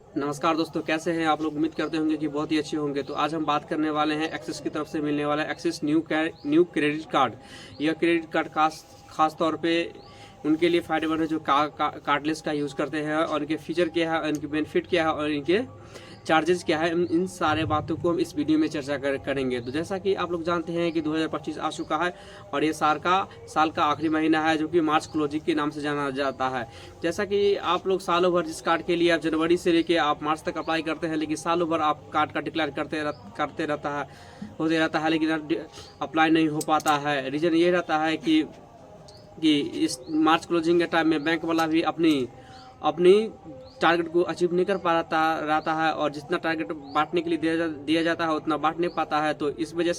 नमस्कार दोस्तों, कैसे हैं आप लोग। उम्मीद करते होंगे कि बहुत ही अच्छे होंगे। तो आज हम बात करने वाले हैं एक्सिस की तरफ से मिलने वाला एक्सिस न्यू क्रेडिट कार्ड। यह क्रेडिट कार्ड खास तौर पे उनके लिए फायदेमंद है जो कार्डलेस का यूज़ करते हैं, और इनके फीचर क्या है, इनके बेनिफिट क्या है और इनके चार्जेस क्या है, इन सारे बातों को हम इस वीडियो में चर्चा करेंगे। तो जैसा कि आप लोग जानते हैं कि 2025 आ चुका है और ये साल का आखिरी महीना है, जो कि मार्च क्लोजिंग के नाम से जाना जाता है। जैसा कि आप लोग सालों भर जिस कार्ड के लिए आप जनवरी से लेके आप मार्च तक अप्लाई करते हैं, लेकिन सालों भर आप कार्ड का डिक्लेयर होते रहता है, लेकिन अप्लाई नहीं हो पाता है। रीज़न ये रहता है कि इस मार्च क्लोजिंग के टाइम में बैंक वाला भी अपनी टारगेट को अचीव नहीं कर पा रहता है, और जितना टारगेट बांटने के लिए दिया जाता है उतना बांट नहीं पाता है। तो इस वजह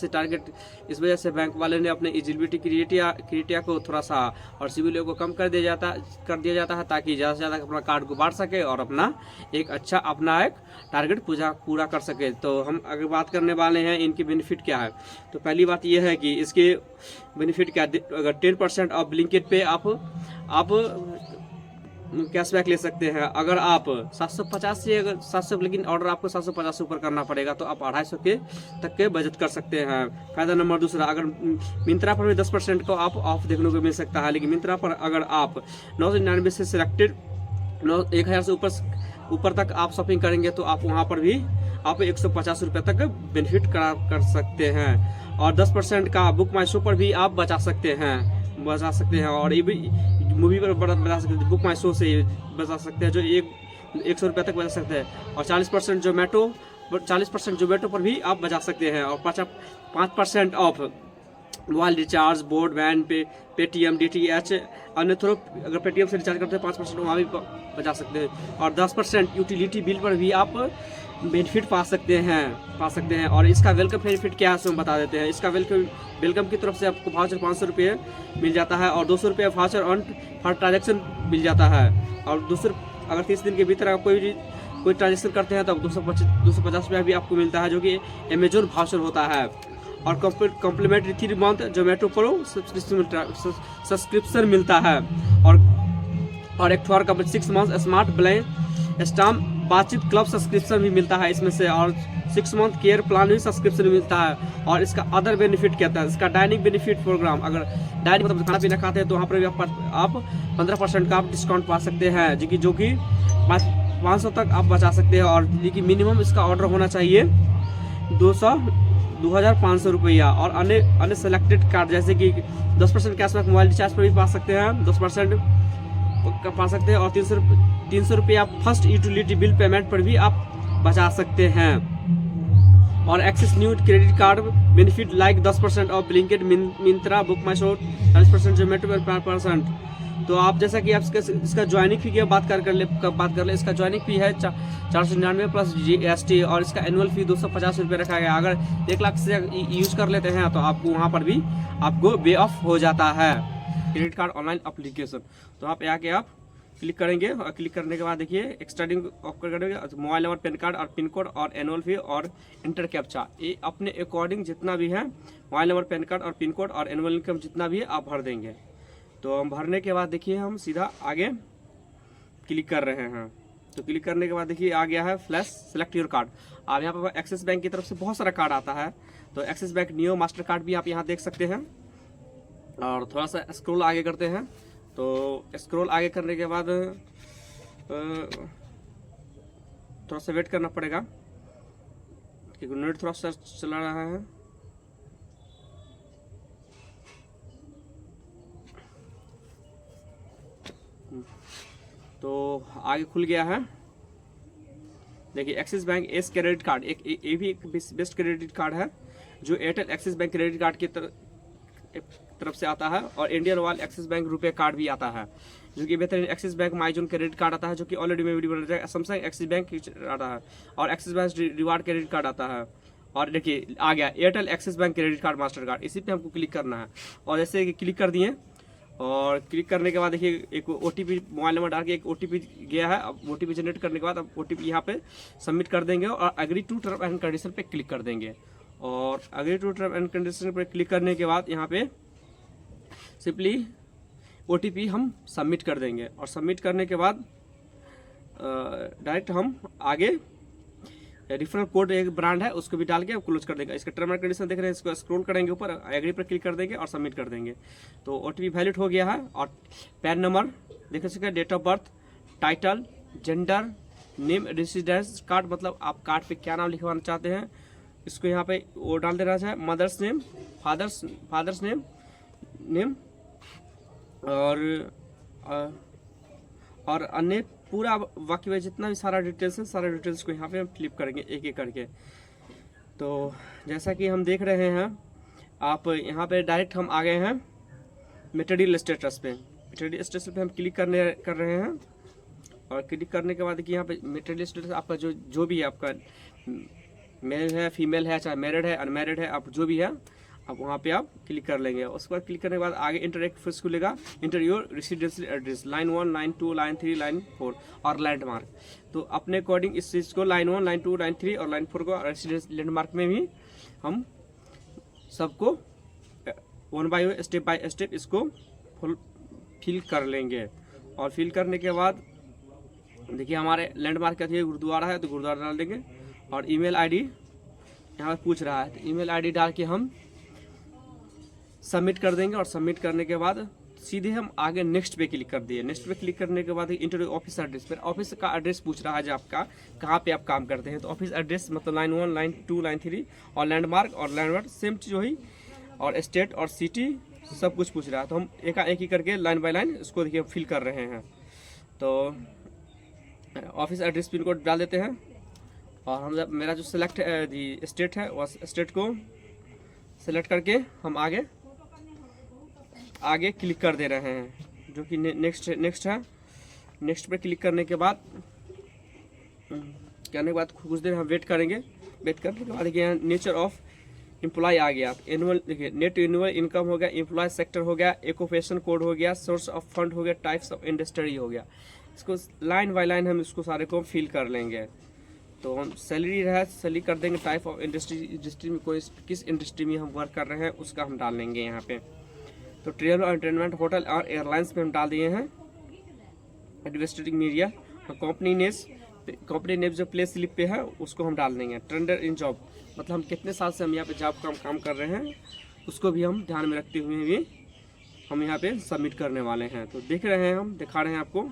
से बैंक वाले ने अपने एलिजिबिलिटी क्राइटेरिया को थोड़ा सा और सिविल को कम कर दिया जाता है, ताकि ज़्यादा से ज़्यादा अपना कार्ड को बांट सके और अपना एक टारगेट पूरा कर सके। तो हम अगर बात करने वाले हैं इनके बेनिफिट क्या है, तो पहली बात यह है कि इसके बेनिफिट क्या। अगर 10% ऑफ ब्लिंकिट पे आप कैशबैक ले सकते हैं। अगर आप 750 से अगर 700, लेकिन ऑर्डर आपको 750 से ऊपर करना पड़ेगा, तो आप 250 के तक के बचत कर सकते हैं। फायदा नंबर दूसरा, अगर मिंत्रा पर भी 10% को आप ऑफ देखने को मिल सकता है, लेकिन मिंत्रा पर अगर आप 999 से सिलेक्टेड 1000 से ऊपर तक आप शॉपिंग करेंगे, तो आप वहाँ पर भी आप 150 रुपये तक बेनिफिट कर सकते हैं। और 10% का बुक माई शो पर भी आप बचा सकते हैं। और ये भी मूवी पर बचा सकते हैं, बुक माई शो से बचा सकते हैं, जो 100 रुपये तक बचा सकते हैं। और 40% जोमेटो पर भी आप बचा सकते हैं। और 5% of mobile recharge, broadband Paytm, DTH अन्य थ्रू, अगर पेटीएम से रिचार्ज करते हैं 5% वहाँ भी बचा सकते हैं। और 10% यूटिलिटी बिल पर भी आप बेनिफिट पा सकते हैं। और इसका वेलकम बेनिफिट क्या है हम बता देते हैं। इसका वेलकम की तरफ से आपको वाउचर 500 रुपये मिल जाता है, और 200 रुपये वाउचर ऑन फॉर ट्रांजेक्शन मिल जाता है। और अगर 30 दिन के भीतर आप कोई ट्रांजेक्शन करते हैं तो 250 रुपया भी आपको मिलता है, जो कि अमेजोन वाउचर होता है। और complimentary 3 month Zomato pro subscription मिलता है। और एक 6 मंथ स्मार्ट ब्लैंक स्टाम्प बातचीत क्लब सब्सक्रिप्शन भी मिलता है इसमें से। और 6 मंथ केयर प्लान भी सब्सक्रिप्शन मिलता है। और इसका अदर बेनिफिट क्या था, इसका डाइनिंग बेनिफिट प्रोग्राम, अगर डाइनिंग मतलब खाना पीना खाते हैं तो वहाँ पर भी आप 15% का आप डिस्काउंट पा सकते हैं, जो कि 500 तक आप बचा सकते हैं। और लेकिन मिनिमम इसका ऑर्डर होना चाहिए 2500 रुपया। और अन्य सेलेक्टेड कार्ड जैसे कि 10% कैशबैक मोबाइल रिचार्ज पर भी पा सकते हैं, 10% पा सकते हैं। और 300 रुपया फर्स्ट यूटिलिटी बिल पेमेंट पर भी आप बचा सकते हैं। और axis new credit card benefit like 10% of Blinkit, Myntra, book my show, 40% Zomato पर 5%। तो आप जैसा कि आप इसका ज्वाइनिंग फी की बात कर ले, इसका ज्वाइनिंग फी है 499 प्लस GST। और इसका एनुअल फी 250 रुपये रखा गया। अगर 1 लाख से यूज कर लेते हैं तो आपको वहाँ पर भी आपको वे ऑफ हो जाता है क्रेडिट कार्ड ऑनलाइन एप्लीकेशन। तो आप यहाँ के आप क्लिक करेंगे, और क्लिक करने के बाद देखिए एक्सटेंडिंग ऑफ करेंगे, मोबाइल नंबर, पैन कार्ड और पिन कोड और एनुअल फी और इंटर कैप्चा, ये अपने अकॉर्डिंग जितना भी है मोबाइल नंबर, पैन कार्ड और पिन कोड और एनुअल इनकम जितना भी है आप भर देंगे। तो हम भरने के बाद देखिए हम सीधा आगे क्लिक कर रहे हैं। तो क्लिक करने के बाद देखिए आ गया है फ्लैश सेलेक्ट योर कार्ड। आप यहाँ पर एक्सिस बैंक की तरफ से बहुत सारा कार्ड आता है, तो axis bank neo master card भी आप यहाँ देख सकते हैं। और थोड़ा सा स्क्रॉल आगे करते हैं, तो स्क्रॉल आगे करने के बाद थोड़ा सा वेट करना पड़ेगा क्योंकि नेट थोड़ा सा चला रहा है। तो आगे खुल गया है। देखिए axis bank S credit card ये भी एक बेस्ट क्रेडिट कार्ड है, जो Airtel axis bank credit card की तरफ से आता है। और इंडियन ऑयल एक्सिस बैंक रुपए कार्ड भी आता है, जो कि बेहतरीन एक्सिस बैंक माइजोन क्रेडिट कार्ड आता है, जो कि ऑलरेडी में वीडियो बना रहा है। सैमसंग एक्सिस बैंक आता है, और axis bank reward credit card आता है। और देखिए आ गया Airtel axis bank credit card master card, इसी पे हमको क्लिक करना है। और जैसे कि क्लिक कर दिए, और क्लिक करने के बाद देखिए एक OTP मोबाइल नंबर डाल के एक OTP गया है। अब OTP जनरेट करने के बाद अब OTP यहाँ पे सबमिट कर देंगे, और agree to term and condition पे क्लिक कर देंगे। और agree to term and condition पे क्लिक करने के बाद यहाँ पे सिंपली OTP हम सबमिट कर देंगे। और सबमिट करने के बाद डायरेक्ट हम आगे रेफरल कोड एक ब्रांड है उसको भी डाल के क्लोज कर देंगे। इसका टर्म एंड कंडीशन देख रहे हैं, इसको स्क्रॉल करेंगे ऊपर, एग्री पर क्लिक कर देंगे और सबमिट कर देंगे। तो ओटीपी वैलिड हो गया है। और पैन नंबर देख सकते, date of birth, title, gender, name, residence card, मतलब आप कार्ड पे क्या नाम लिखवाना चाहते हैं इसको यहाँ पे वो डाल देना है। मदर्स नेम, फादर्स नेम और अन्य पूरा वाक्य में जितना भी सारा डिटेल्स है, सारा डिटेल्स को यहाँ पे हम फिलिप करेंगे एक एक करके। तो जैसा कि हम देख रहे हैं, आप यहाँ पे डायरेक्ट हम आ गए हैं मटेरियल स्टेटस पे। मटेरियल स्टेटस पे हम क्लिक कर रहे हैं और क्लिक करने के बाद देखिए यहाँ पे मटेरियल स्टेटस आपका जो भी है, आपका मेल है, फीमेल है, चाहे मैरिड है, अनमैरिड है, आप जो भी है आप वहाँ पे आप क्लिक कर लेंगे। उसके बाद क्लिक करने के बाद आगे इंटर एक फिर खुलेगा, inter your residential address, line 1, line 2, line 3, line 4 और लैंडमार्क। तो अपने अकॉर्डिंग इस चीज़ को लाइन 1, लाइन 2, लाइन 3 और लाइन 4 को रेसिडेंशियल लैंडमार्क में भी हम सबको वन बाय स्टेप इसको फिल कर लेंगे। और फिल करने के बाद देखिए हमारे लैंडमार्क क्या थी, गुरुद्वारा है तो गुरुद्वारा डाल देंगे। और ईमेल आईडी यहाँ पर पूछ रहा है, तो ईमेल आईडी डाल के हम सबमिट कर देंगे। और सबमिट करने के बाद सीधे हम आगे नेक्स्ट पे क्लिक कर दिए। नेक्स्ट पे क्लिक करने के बाद इंटर ऑफिस एड्रेस पर, ऑफिस का एड्रेस पूछ रहा है जो आपका कहाँ पे आप काम करते हैं। तो ऑफिस एड्रेस मतलब लाइन 1, लाइन 2, लाइन 3 और लैंडमार्क सेम चीज़ वही, और स्टेट और सिटी सब कुछ पूछ रहा है। तो हम एक ही करके लाइन बाय लाइन इसको देखिए फिल कर रहे हैं। तो ऑफिस एड्रेस पिन कोड डाल देते हैं और हम मेरा जो सिलेक्ट स्टेट है वह स्टेट को सिलेक्ट करके हम आगे क्लिक कर दे रहे हैं, जो कि नेक्स्ट है। नेक्स्ट पे क्लिक करने के बाद कुछ देर हम वेट करेंगे। वेट करने के बाद देखिए नेचर ऑफ एम्प्लॉय आ गया। एनुअल देखिए, नेट एनुअल इनकम हो गया, एम्प्लॉय सेक्टर हो गया, ऑक्यूपेशन कोड हो गया, सोर्स ऑफ फंड हो गया, टाइप्स ऑफ इंडस्ट्री हो गया। इसको लाइन बाय लाइन हम इसको सारे को फिल कर लेंगे। तो हम सैलरी है, सैलरी कर देंगे। टाइप ऑफ इंडस्ट्री में कोई किस इंडस्ट्री में हम वर्क कर रहे हैं उसका हम डाल लेंगे यहाँ पे। तो ट्रेवल और एंटरटेनमेंट, होटल और एयरलाइंस पे हम डाल दिए हैं एडमिनिस्ट्रेटिव मीडिया। और कंपनी नेम जो प्ले स्लिप पे है उसको हम डाल देंगे। टेंडर इन जॉब मतलब हम कितने साल से हम यहाँ पे जॉब का काम कर रहे हैं उसको भी हम ध्यान में रखते हुए भी हम यहाँ पे सबमिट करने वाले हैं। तो देख रहे हैं, हम दिखा रहे हैं आपको,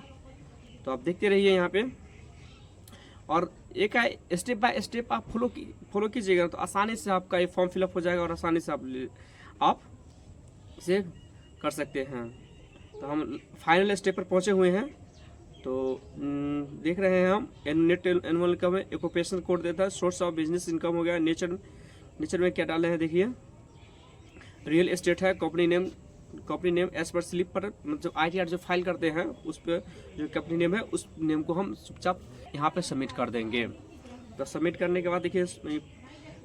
तो आप देखते रहिए यहाँ पे। और एक स्टेप बाय स्टेप आप फॉलो कीजिएगा तो आसानी से आपका ये फॉर्म फिलअप हो जाएगा और आसानी से आप इसे कर सकते हैं। तो हम फाइनल स्टेप पर पहुंचे हुए हैं। तो देख रहे हैं हम नेट एनुअल इनकम है, ऑक्यूपेशन कोड देता है, सोर्स ऑफ बिजनेस इनकम हो गया, नेचर में क्या डाले हैं देखिए, रियल एस्टेट है, company name as per slip पर मतलब ITR जो फाइल करते हैं उस पर जो कंपनी नेम है उस नेम को हम चुपचाप यहाँ पे सबमिट कर देंगे। तो सबमिट करने के बाद देखिए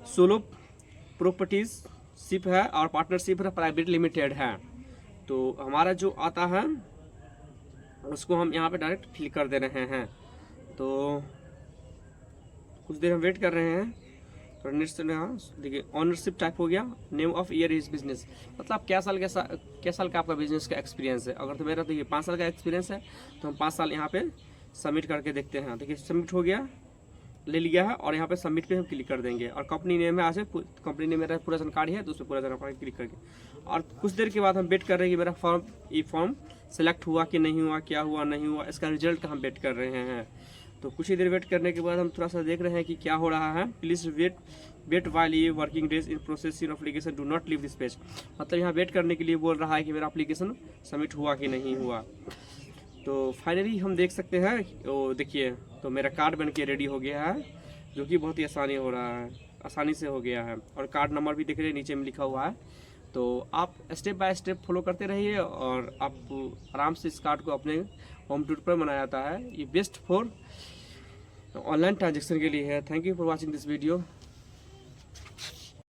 सोलो प्रॉपर्टीज शिप है और पार्टनरशिप है, प्राइवेट लिमिटेड है। तो हमारा जो आता है उसको हम यहाँ पे डायरेक्ट फिल कर दे रहे हैं। तो कुछ देर हम वेट कर रहे हैं। तो नेक्स्ट देखिए ऑनरशिप टाइप हो गया, name of year is business मतलब क्या साल का आपका बिजनेस का एक्सपीरियंस है। अगर तो मेरा तो ये 5 साल का एक्सपीरियंस है तो हम 5 साल यहाँ पे सबमिट करके देखते हैं। देखिए सबमिट हो गया, ले लिया है और यहाँ पे सबमिट पे हम क्लिक कर देंगे। और कंपनी नेम है, आज कंपनी नेम मेरा पूरा जानकारी है तो उस पर पूरा जानकारी क्लिक करके और कुछ देर के बाद हम वेट कर रहे हैं कि मेरा फॉर्म सेलेक्ट हुआ कि नहीं हुआ, क्या हुआ नहीं हुआ, इसका रिजल्ट का हम वेट कर रहे हैं। तो कुछ ही देर वेट करने के बाद हम थोड़ा सा देख रहे हैं कि क्या हो रहा है। प्लीज़ वेट वाइल ये working days in processing application, do not leave this page मतलब यहाँ वेट करने के लिए बोल रहा है कि मेरा एप्लीकेशन सबमिट हुआ कि नहीं हुआ। तो फाइनली हम देख सकते हैं, तो देखिए तो मेरा कार्ड बन के रेडी हो गया है, जो कि बहुत ही आसानी से हो गया है। और कार्ड नंबर भी दिख रहे हैं नीचे में लिखा हुआ है। तो आप स्टेप बाय स्टेप फॉलो करते रहिए और आप आराम से इस कार्ड को अपने होम टूर पर बनाया जाता है। ये बेस्ट फॉर ऑनलाइन ट्रांजेक्शन के लिए है। Thank you for watching this video.